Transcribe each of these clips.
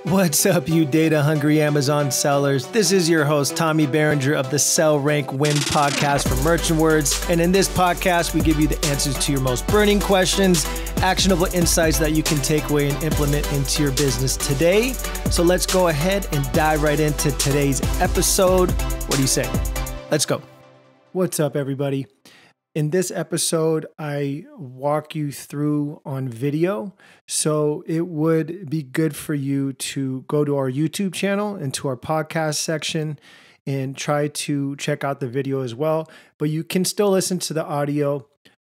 What's up, you data-hungry Amazon sellers? This is your host, Tommy Berenger of the Sell, Rank, Win podcast from Merchant Words. And in this podcast, we give you the answers to your most burning questions, actionable insights that you can take away and implement into your business today. So let's go ahead and dive right into today's episode. What do you say? Let's go. What's up, everybody? In this episode, I walk you through on video. So it would be good for you to go to our YouTube channel and to our podcast section and try to check out the video as well. But you can still listen to the audio.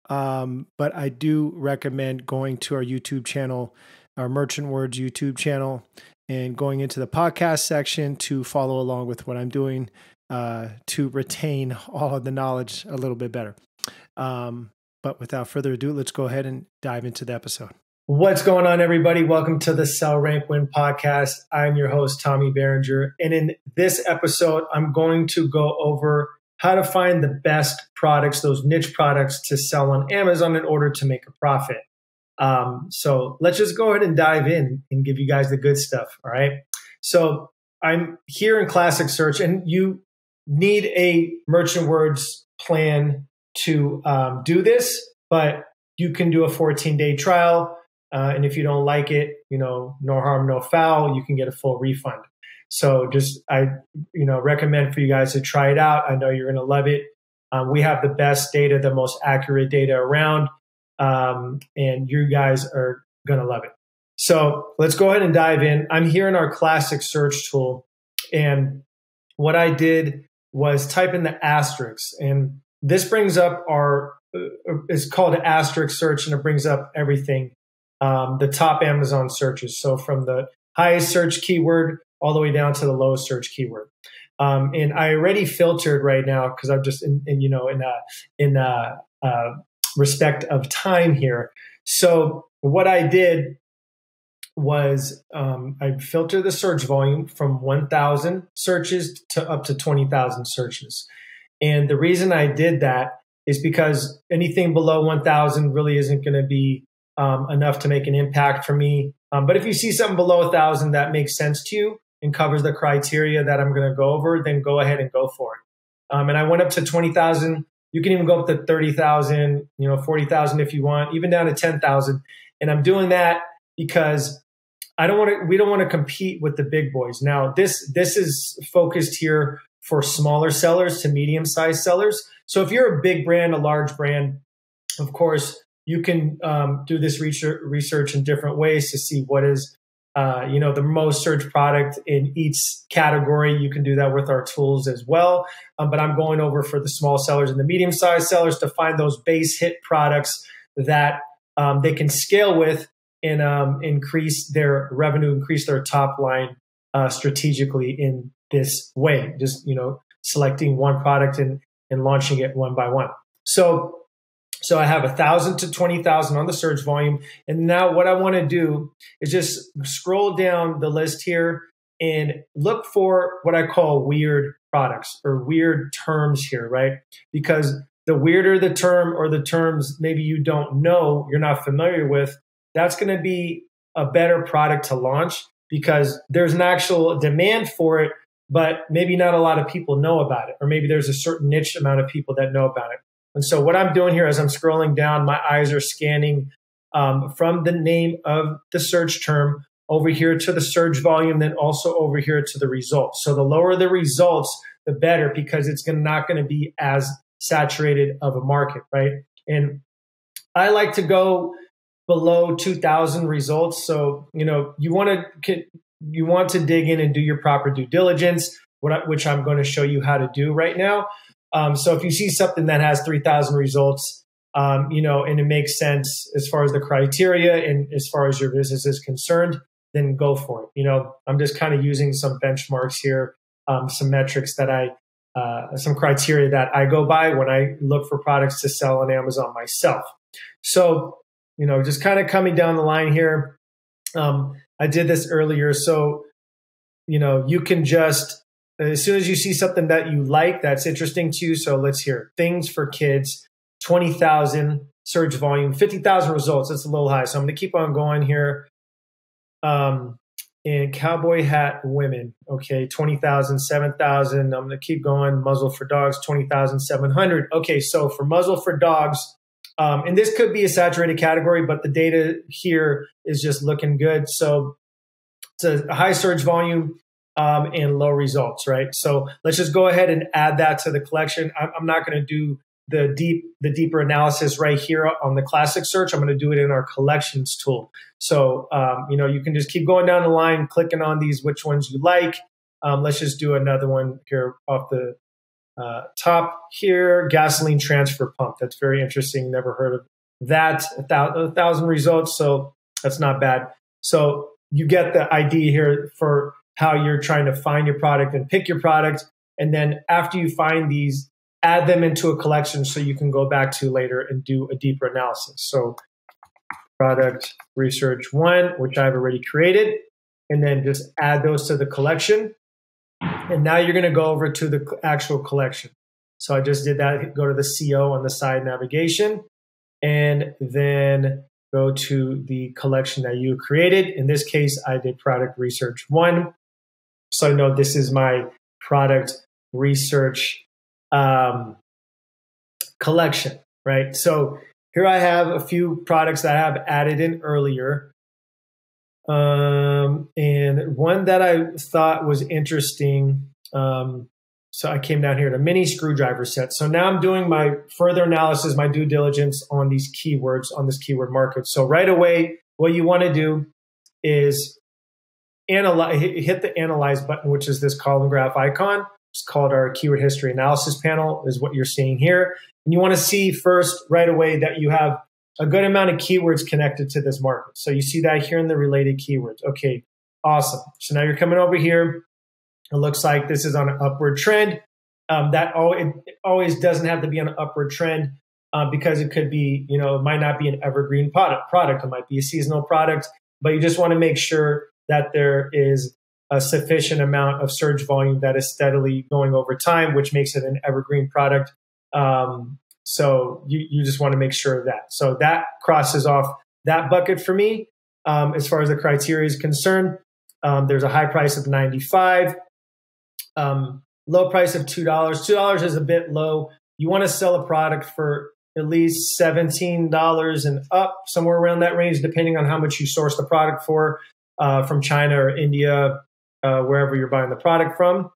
But I do recommend going to our YouTube channel, our Merchant Words YouTube channel, and going into the podcast section to follow along with what I'm doing to retain all of the knowledge a little bit better. But without further ado, let's go ahead and dive into the episode. What's going on, everybody? Welcome to the Sell, Rank, Win podcast. I'm your host, Tommy Berenger. And in this episode, I'm going to go over how to find the best products, those niche products to sell on Amazon in order to make a profit. So let's just go ahead and dive in and give you guys the good stuff. All right. So I'm here in Classic Search, and you need a Merchant Words plan to do this, but you can do a 14-day trial. And if you don't like it, no harm, no foul, you can get a full refund. So I recommend for you guys to try it out. I know you're going to love it. We have the best data, the most accurate data around, and you guys are going to love it. So let's go ahead and dive in. I'm here in our Classic Search tool. And what I did was type in the asterisk, and this brings up it's called an asterisk search, and it brings up everything, the top Amazon searches. So from the highest search keyword all the way down to the lowest search keyword. And I already filtered right now because I'm just in respect of time here. So what I did was I filtered the search volume from 1,000 searches to up to 20,000 searches. And the reason I did that is because anything below 1,000 really isn't going to be enough to make an impact for me. But if you see something below 1,000 that makes sense to you and covers the criteria that I'm going to go over, then go ahead and go for it. And I went up to 20,000. You can even go up to 30,000, 40,000 if you want, even down to 10,000. And I'm doing that because we don't want to compete with the big boys. Now, this is focused here for smaller sellers to medium-sized sellers. So if you're a big brand, a large brand, of course, you can do this research in different ways to see what is, the most searched product in each category. You can do that with our tools as well. But I'm going over for the small sellers and the medium-sized sellers to find those base hit products that they can scale with and increase their revenue, increase their top line strategically in this way, just, selecting one product and launching it one by one. So I have 1,000 to 20,000 on the search volume. And now what I want to do is just scroll down the list here and look for what I call weird products or weird terms here, right? Because the weirder the term or the terms maybe you don't know, you're not familiar with, that's going to be a better product to launch because there's an actual demand for it, but maybe not a lot of people know about it, or maybe there's a certain niche amount of people that know about it. And so what I'm doing here as I'm scrolling down, my eyes are scanning from the name of the search term over here to the search volume, then also over here to the results. So the lower the results, the better, because it's not going to be as saturated of a market, right? And I like to go below 2,000 results. So, you want to dig in and do your proper due diligence, which I'm going to show you how to do right now. So if you see something that has 3,000 results, and it makes sense as far as the criteria and as far as your business is concerned, then go for it. I'm just kind of using some benchmarks here, some metrics that some criteria that I go by when I look for products to sell on Amazon myself. So, just kind of coming down the line here, I did this earlier. So, you can just, as soon as you see something that you like, that's interesting to you. So let's hear things for kids, 20,000 search volume, 50,000 results. That's a little high. So I'm going to keep on going here. and cowboy hat women. Okay, 20,000, 7,000. I'm going to keep going. Muzzle for dogs, 20,700. Okay, so for muzzle for dogs, and this could be a saturated category, but the data here is just looking good. So it's a high search volume and low results, right? So let's just go ahead and add that to the collection. I'm not going to do the deeper analysis right here on the classic search. I'm going to do it in our collections tool. So, you can just keep going down the line, clicking on these, which ones you like. Let's just do another one here off the top here, gasoline transfer pump. That's very interesting. Never heard of that. 1,000 results. So that's not bad. So you get the idea here for how you're trying to find your product and pick your product. And then after you find these, add them into a collection so you can go back to later and do a deeper analysis. So product research 1, which I've already created, and then just add those to the collection. And now you're going to go over to the actual collection. So I just did that. Go to the CO on the side navigation, and then go to the collection that you created. In this case, I did product research 1. So I know this is my product research collection, right? So here I have a few products that I have added in earlier. And one that I thought was interesting, so I came down here to mini screwdriver set. So now I'm doing my further analysis, my due diligence on these keywords, on this keyword market. So right away, what you want to do is hit the analyze button, which is this column graph icon. It's called our keyword history analysis panel, is what you're seeing here. And you want to see first right away that you have a good amount of keywords connected to this market. So you see that here in the related keywords. Okay, awesome. So now you're coming over here. It looks like this is on an upward trend. It always doesn't have to be on an upward trend because it could be, it might not be an evergreen product. It might be a seasonal product, but you just want to make sure that there is a sufficient amount of search volume that is steadily going over time, which makes it an evergreen product. So you just want to make sure of that. So that crosses off that bucket for me. As far as the criteria is concerned, there's a high price of $95, low price of $2. $2 is a bit low. You want to sell a product for at least $17 and up, somewhere around that range, depending on how much you source the product for, from China or India, wherever you're buying the product from.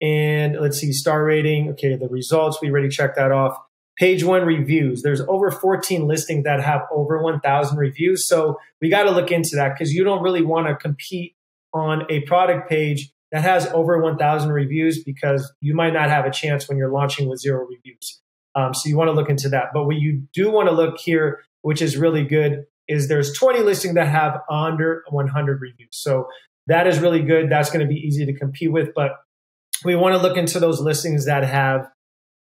And let's see, star rating. Okay, the results, we already checked that off. Page 1 reviews. There's over 14 listings that have over 1,000 reviews. So we got to look into that because you don't really want to compete on a product page that has over 1,000 reviews because you might not have a chance when you're launching with 0 reviews. So you want to look into that. But what you do want to look here, which is really good, is there's 20 listings that have under 100 reviews. So that is really good. That's going to be easy to compete with. But we want to look into those listings that have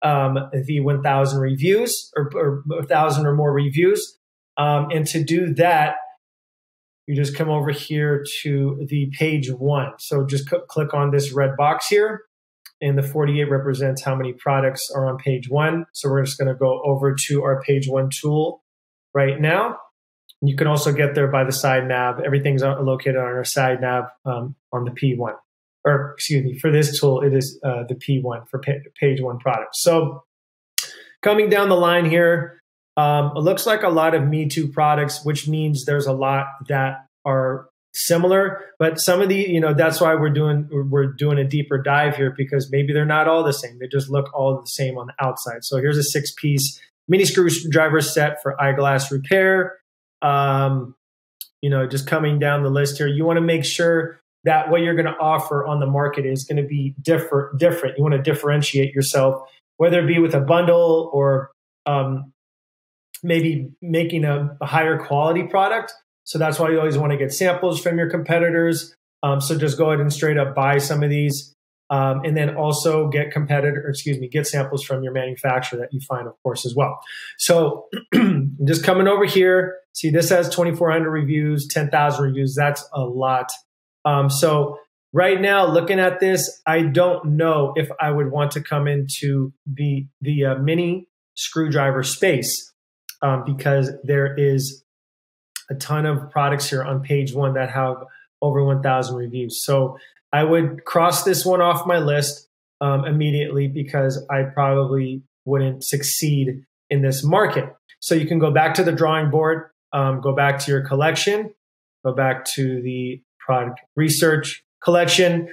the 1,000 reviews or 1,000 or more reviews. And to do that, you just come over here to the page 1. So just click on this red box here. And the 48 represents how many products are on page 1. So we're just going to go over to our page 1 tool right now. You can also get there by the side nav. Everything's located on our side nav on the P1. Or excuse me, for this tool, it is the P1 for page 1 products. So coming down the line here, it looks like a lot of Me Too products, which means there's a lot that are similar. But some of the, that's why we're doing a deeper dive here because maybe they're not all the same. They just look all the same on the outside. So here's a 6-piece mini screwdriver set for eyeglass repair. Just coming down the list here, you want to make sure that what you're going to offer on the market is going to be different. You want to differentiate yourself, whether it be with a bundle or maybe making a higher quality product. So that's why you always want to get samples from your competitors. So just go ahead and straight up buy some of these. And then also get samples from your manufacturer that you find, of course, as well. So just coming over here, see this has 2,400 reviews, 10,000 reviews. That's a lot. So right now, looking at this, I don't know if I would want to come into the mini screwdriver space because there is a ton of products here on page 1 that have over 1,000 reviews. So I would cross this one off my list immediately because I probably wouldn't succeed in this market. So you can go back to the drawing board, go back to your collection, go back to the product research collection.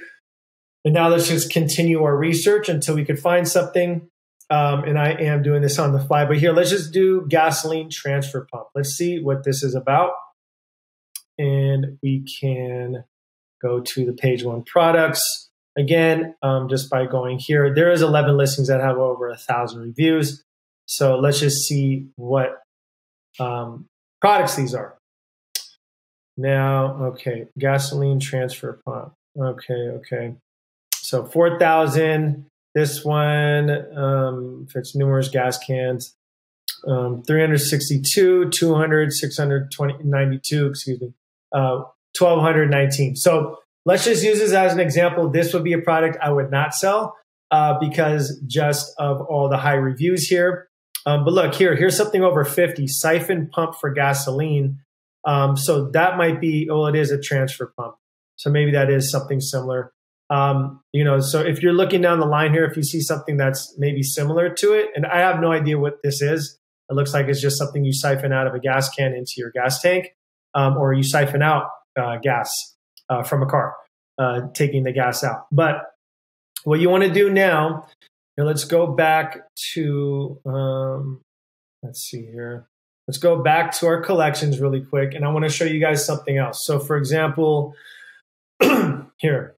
And now let's just continue our research until we could find something. And I am doing this on the fly, but here, let's just do gasoline transfer pump. Let's see what this is about. And we can go to the page one products. Again, just by going here, there is 11 listings that have over 1,000 reviews. So let's just see what products these are. Now, okay, gasoline transfer pump. Okay. So 4,000. This one fits numerous gas cans. 362, 200, 692, excuse me, 1,219. So let's just use this as an example. This would be a product I would not sell because just of all the high reviews here. But look, here's something over 50, siphon pump for gasoline. So that might be, well, it is a transfer pump. So maybe that is something similar. So if you're looking down the line here, if you see something that's maybe similar to it, and I have no idea what this is, it looks like it's just something you siphon out of a gas can into your gas tank, or you siphon out gas from a car, taking the gas out. But what you want to do now, let's go back to, let's see here. Let's go back to our collections really quick, and I want to show you guys something else. So for example, here,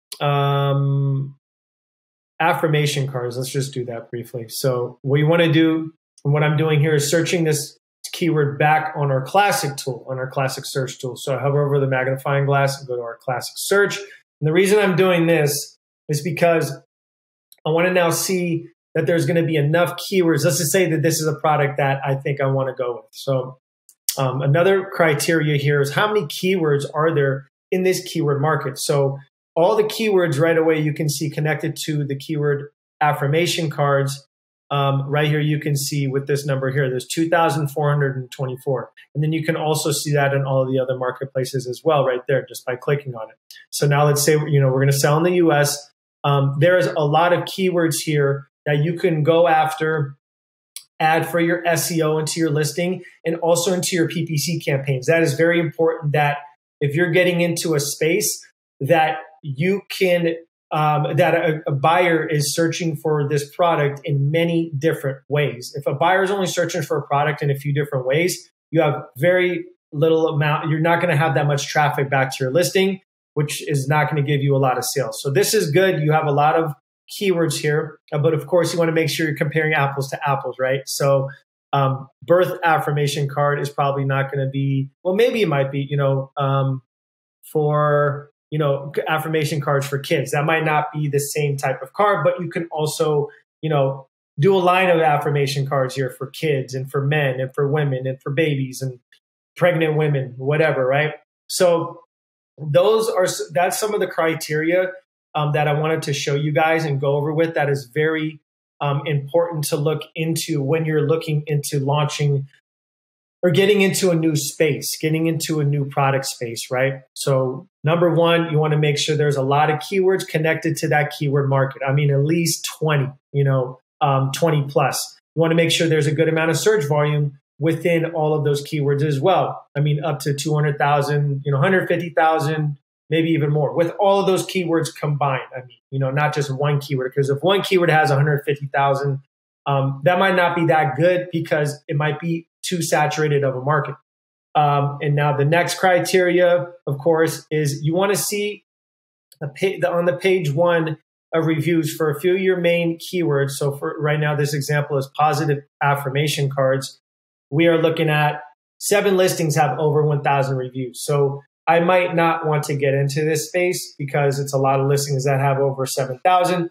affirmation cards. Let's just do that briefly. So what you want to do, and what I'm doing here is searching this keyword back on our classic tool, on our classic search tool. So I hover over the magnifying glass and go to our classic search. And the reason I'm doing this is because I want to now see that there's going to be enough keywords. Let's just say that this is a product that I think I want to go with. So another criteria here is how many keywords are there in this keyword market. So all the keywords right away you can see connected to the keyword affirmation cards. Right here you can see with this number here, there's 2,424. And then you can also see that in all of the other marketplaces as well right there just by clicking on it. So now let's say, we're going to sell in the US. There is a lot of keywords here that you can go after, add for your SEO into your listing and also into your PPC campaigns. That is very important that if you're getting into a space that you can, that a buyer is searching for this product in many different ways. If a buyer is only searching for a product in a few different ways, you have very little amount, you're not going to have that much traffic back to your listing, which is not going to give you a lot of sales. So this is good. You have a lot of keywords here, but of course you want to make sure you're comparing apples to apples, right? So birth affirmation card is probably not going to be, well, maybe it might be, for, affirmation cards for kids. That might not be the same type of card, but you can also, do a line of affirmation cards here for kids and for men and for women and for babies and pregnant women, whatever, right? So that's some of the criteria that I wanted to show you guys and go over with. That is very important to look into when you're looking into launching or getting into a new space, getting into a new product space, right? So number one, you want to make sure there's a lot of keywords connected to that keyword market. I mean, at least 20, 20 plus. You want to make sure there's a good amount of search volume within all of those keywords as well. I mean, up to 200,000, 150,000, maybe even more with all of those keywords combined. I mean, not just one keyword, because if one keyword has 150,000, that might not be that good because it might be too saturated of a market. And now the next criteria, of course, is you want to see on the page one of reviews for a few of your main keywords. So for right now, this example is positive affirmation cards. We are looking at 7 listings have over 1,000 reviews. So I might not want to get into this space because it's a lot of listings that have over 1,000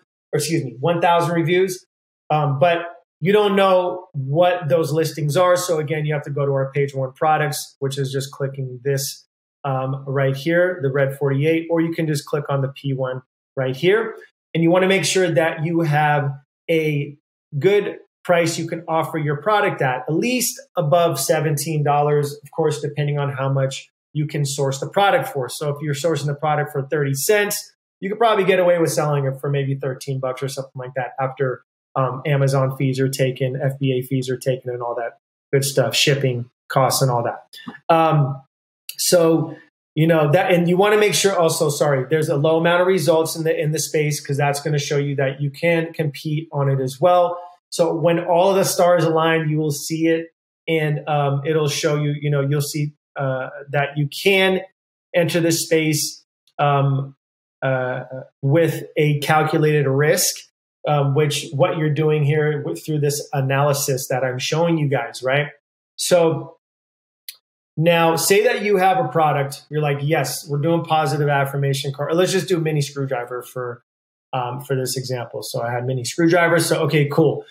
reviews. But you don't know what those listings are. So again, you have to go to our page one products, which is just clicking this right here, the red 48, or you can just click on the P1 right here. And you want to make sure that you have a good price you can offer your product at least above $17, of course, depending on how much you can source the product for. So if you're sourcing the product for 30 cents, you could probably get away with selling it for maybe 13 bucks or something like that after Amazon fees are taken, FBA fees are taken, and all that good stuff, shipping costs and all that. So, you know, that, and you want to make sure also, there's a low amount of results in the space, because that's going to show you that you can compete on it as well. So when all of the stars align, you will see it, and it'll show you, you know, you'll see that you can enter this space with a calculated risk, which what you're doing here through this analysis that I'm showing you guys, right? So now say that you have a product, you're like, yes, we're doing positive affirmation card. Let's just do mini screwdriver for this example. So I had mini screwdriver. So, okay, cool.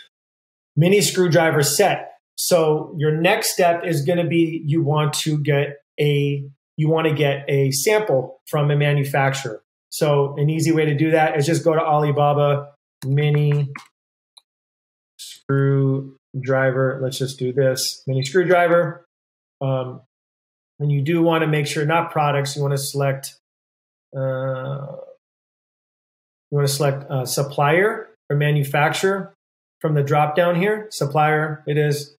Mini screwdriver set. So your next step is going to be, you want to get a sample from a manufacturer. So an easy way to do that is just go to Alibaba mini screwdriver. Let's just do this mini screwdriver. And you do want to make sure, not products, you want to select supplier or manufacturer from the drop down here. Supplier it is.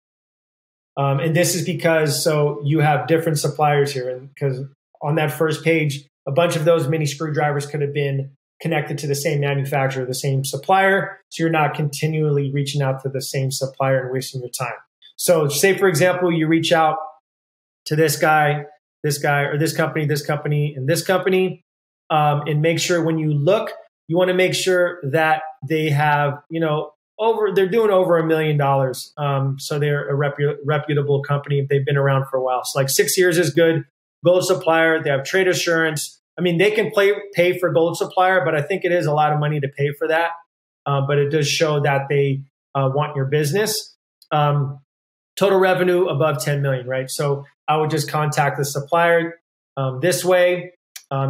And this is because, so you have different suppliers here, and because on that first page, a bunch of those mini screwdrivers could have been connected to the same manufacturer, the same supplier. So you're not continually reaching out to the same supplier and wasting your time. So say, for example, you reach out to this guy, or this company, and this company, and make sure when you look, you want to make sure that they have, you know, they're doing over $1 million. So they're a reputable company. They've been around for a while. So like 6 years is good. Gold supplier. They have trade assurance. I mean, they can pay for gold supplier, but I think it is a lot of money to pay for that. But it does show that they want your business. Total revenue above 10 million, right? So I would just contact the supplier this way.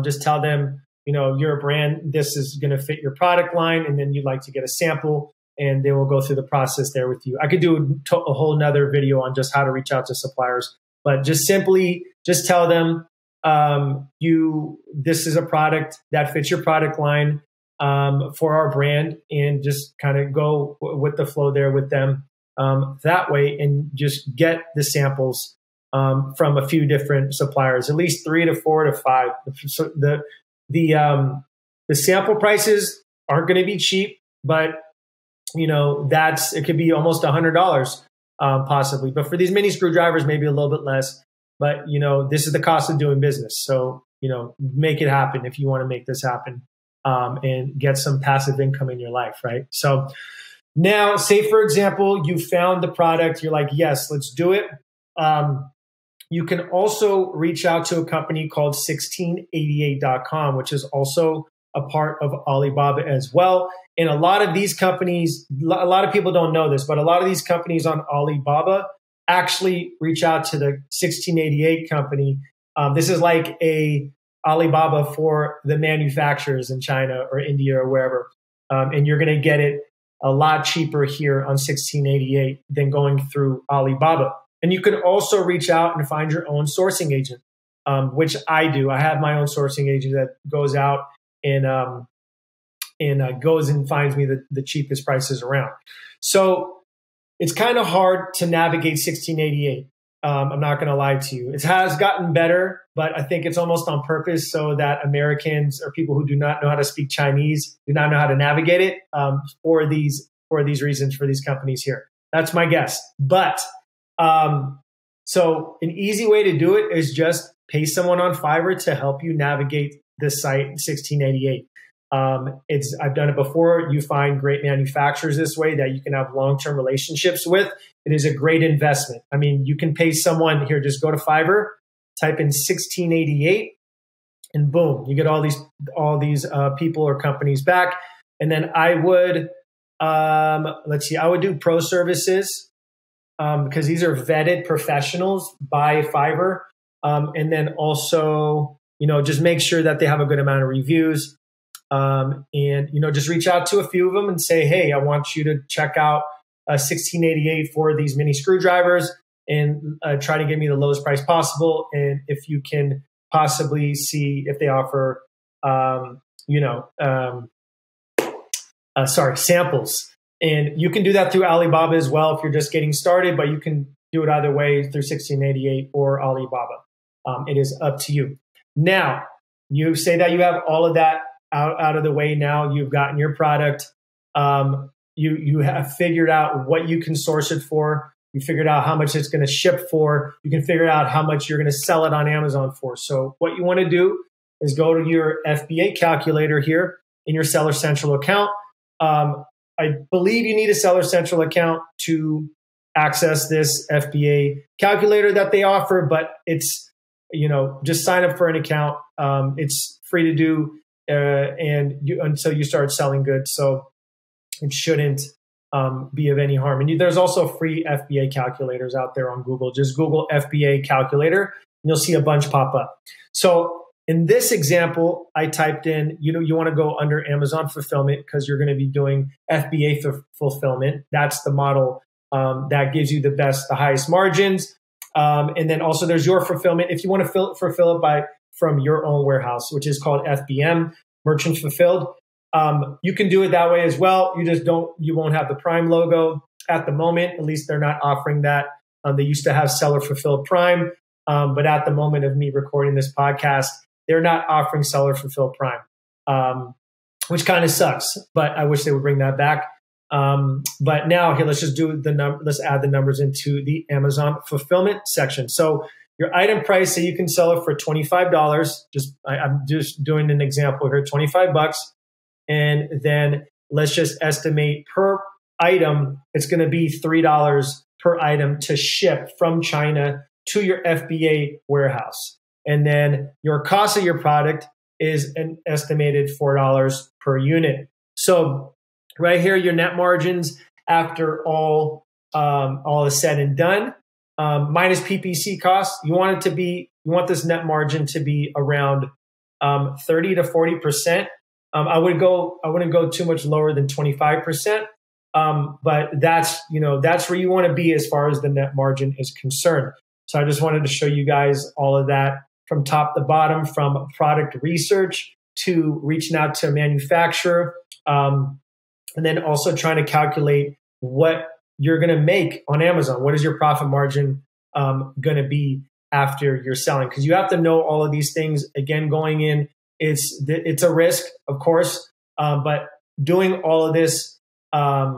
Just tell them, you know, you're a brand, this is going to fit your product line, and then you'd like to get a sample, and they will go through the process there with you. I could do a whole nother video on just how to reach out to suppliers, but just tell them this is a product that fits your product line for our brand, and just kind of go with the flow there with them that way, and just get the samples from a few different suppliers, at least 3 to 4 to 5. So the sample prices aren't going to be cheap, but you know, it could be almost $100 possibly. But for these mini screwdrivers, maybe a little bit less. But you know, this is the cost of doing business. So you know, make it happen if you want to make this happen and get some passive income in your life, right? So now, say for example, you found the product, you're like, yes, let's do it. You can also reach out to a company called 1688.com, which is also a part of Alibaba as well. And a lot of these companies, a lot of people don't know this, but a lot of these companies on Alibaba actually reach out to the 1688 company. This is like a Alibaba for the manufacturers in China or India or wherever. And you're going to get it a lot cheaper here on 1688 than going through Alibaba. And you can also reach out and find your own sourcing agent, which I do. I have my own sourcing agent that goes out and goes and finds me the cheapest prices around. So it's kind of hard to navigate 1688. I'm not going to lie to you. It has gotten better, but I think it's almost on purpose so that Americans or people who do not know how to speak Chinese do not know how to navigate it for these reasons, for these companies here. That's my guess. But so an easy way to do it is just pay someone on Fiverr to help you navigate this site 1688. I've done it before. You find great manufacturers this way that you can have long-term relationships with. It is a great investment. I mean, you can pay someone here, just go to Fiverr, type in 1688, and boom, you get all these people or companies back. And then I would, I would do pro services because these are vetted professionals by Fiverr. And then also, just make sure that they have a good amount of reviews. And, just reach out to a few of them and say, hey, I want you to check out 1688 for these mini screwdrivers. and try to give me the lowest price possible. And if you can possibly see if they offer, samples. And you can do that through Alibaba as well if you're just getting started, but you can do it either way through 1688 or Alibaba. It is up to you. Now, you say that you have all of that out of the way now. You've gotten your product. You have figured out what you can source it for. You figured out how much it's going to ship for. You can figure out how much you're going to sell it on Amazon for. So what you want to do is go to your FBA calculator here in your Seller Central account. I believe you need a Seller Central account to access this FBA calculator that they offer, but it's, just sign up for an account. It's free to do until you start selling goods. So it shouldn't be of any harm. And there's also free FBA calculators out there on Google. Just Google FBA calculator and you'll see a bunch pop up. So in this example, I typed in, you want to go under Amazon fulfillment because you're going to be doing FBA fulfillment. That's the model that gives you the highest margins. And then also there's your fulfillment. If you want to fulfill it from your own warehouse, which is called FBM, Merchant Fulfilled. You can do it that way as well. You won't have the Prime logo at the moment. At least they're not offering that. They used to have Seller Fulfilled Prime. But at the moment of me recording this podcast, they're not offering Seller Fulfilled Prime, which kind of sucks, but I wish they would bring that back. But now here, let's just do let's add the numbers into the Amazon fulfillment section. So your item price, say you can sell it for $25. I'm just doing an example here, $25. And then let's just estimate per item, it's going to be $3 per item to ship from China to your FBA warehouse. And then your cost of your product is an estimated $4 per unit. So right here, your net margins after all is said and done, minus PPC costs, you want this net margin to be around 30 to 40%. I wouldn't go too much lower than 25%. But that's where you want to be as far as the net margin is concerned. So I just wanted to show you guys all of that from top to bottom, from product research to reaching out to a manufacturer, and then also trying to calculate what you're going to make on Amazon. What is your profit margin going to be after you're selling? Because you have to know all of these things. Again, going in, it's a risk, of course, but doing all of this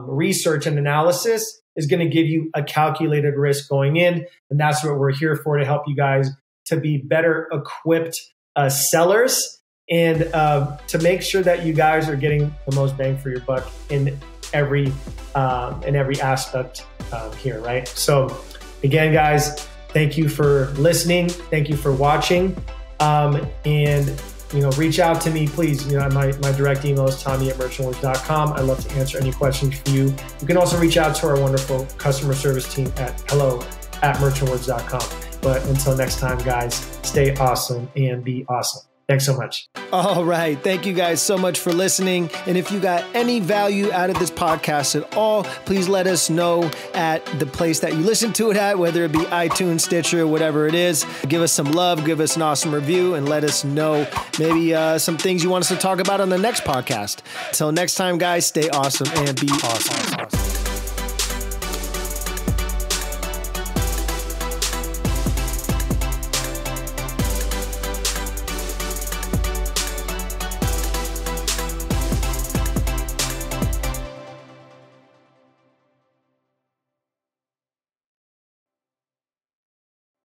research and analysis is going to give you a calculated risk going in. And that's what we're here for, to help you guys to be better equipped sellers and to make sure that you guys are getting the most bang for your buck in every aspect here, right? So again, guys, thank you for listening. Thank you for watching. And reach out to me, please. My direct email is tommy@merchantwords.com. I love to answer any questions for you. You can also reach out to our wonderful customer service team at hello@merchantwords.com. But until next time, guys, stay awesome and be awesome. Thanks so much. All right. Thank you guys so much for listening. And if you got any value out of this podcast at all, please let us know at the place that you listen to it at, whether it be iTunes, Stitcher, whatever it is. Give us some love, give us an awesome review, and let us know maybe some things you want us to talk about on the next podcast. Until next time, guys, stay awesome and be awesome.